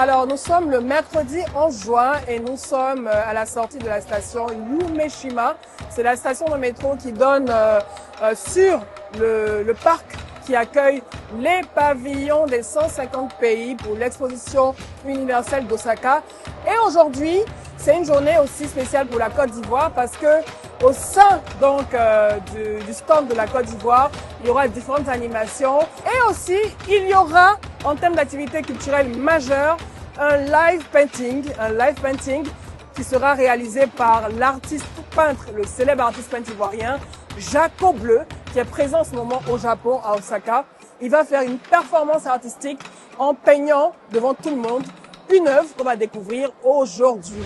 Alors, nous sommes le mercredi 11 juin et nous sommes à la sortie de la station Umeshima. C'est la station de métro qui donne sur le parc qui accueille les pavillons des 150 pays pour l'exposition universelle d'Osaka. Et aujourd'hui, c'est une journée aussi spéciale pour la Côte d'Ivoire parce que au sein donc du stand de la Côte d'Ivoire, il y aura différentes animations et aussi il y aura en termes d'activité culturelle majeure un live painting qui sera réalisé par l'artiste peintre, le célèbre artiste peintre ivoirien Jaco Bleu, qui est présent en ce moment au Japon, à Osaka. Il va faire une performance artistique en peignant devant tout le monde une œuvre qu'on va découvrir aujourd'hui.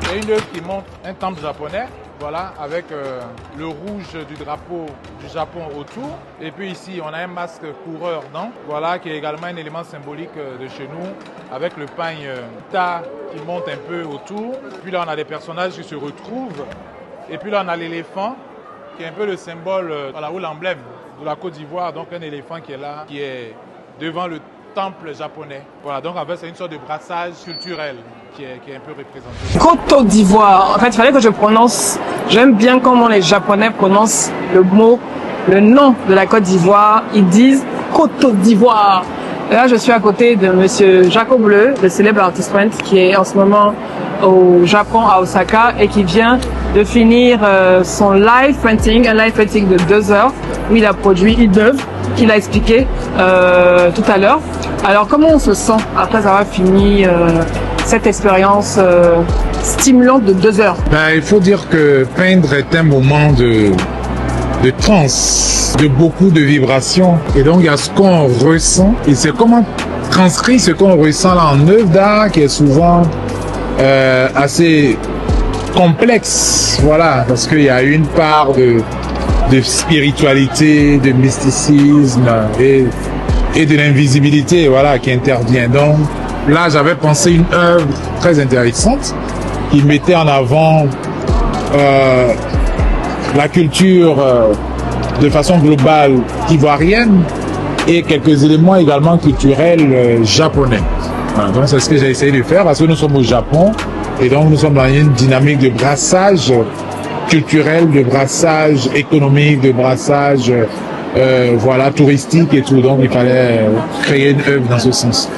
C'est une œuvre qui montre un temple japonais, voilà, avec le rouge du drapeau du Japon autour. Et puis ici, on a un masque coureur, non? Voilà, qui est également un élément symbolique de chez nous, avec le pagne Ta qui monte un peu autour. Puis là, on a des personnages qui se retrouvent. Et puis là, on a l'éléphant, qui est un peu le symbole, voilà, ou l'emblème de la Côte d'Ivoire. Donc un éléphant qui est là, qui est devant le temple japonais. Voilà, donc en fait, c'est une sorte de brassage culturel qui est un peu représenté. Côte d'Ivoire. En fait, il fallait que je prononce. J'aime bien comment les Japonais prononcent le nom de la Côte d'Ivoire. Ils disent Côte d'Ivoire. Là, je suis à côté de monsieur Jaco Bleu, le célèbre artiste peintre qui est en ce moment au Japon, à Osaka, et qui vient de finir son live painting, un live painting de 2 heures, où il a produit une œuvre qu'il a expliqué tout à l'heure. Alors, comment on se sent après avoir fini cette expérience stimulante de 2 heures? Il faut dire que peindre est un moment de transe, de beaucoup de vibrations. Et donc, il y a ce qu'on ressent. Et c'est comment transcrire ce qu'on ressent là en œuvre d'art qui est souvent assez complexe. Voilà, parce qu'il y a une part de spiritualité, de mysticisme et de l'invisibilité, voilà, qui intervient. Donc, là, j'avais pensé une œuvre très intéressante qui mettait en avant la culture de façon globale ivoirienne et quelques éléments également culturels japonais. Voilà, donc c'est ce que j'ai essayé de faire parce que nous sommes au Japon et donc nous sommes dans une dynamique de brassage culturel, de brassage économique, de brassage voilà, touristique et tout. Donc il fallait créer une œuvre dans ce sens.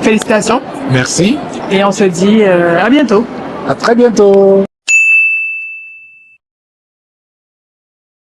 Félicitations. Merci. Et on se dit à bientôt. À très bientôt.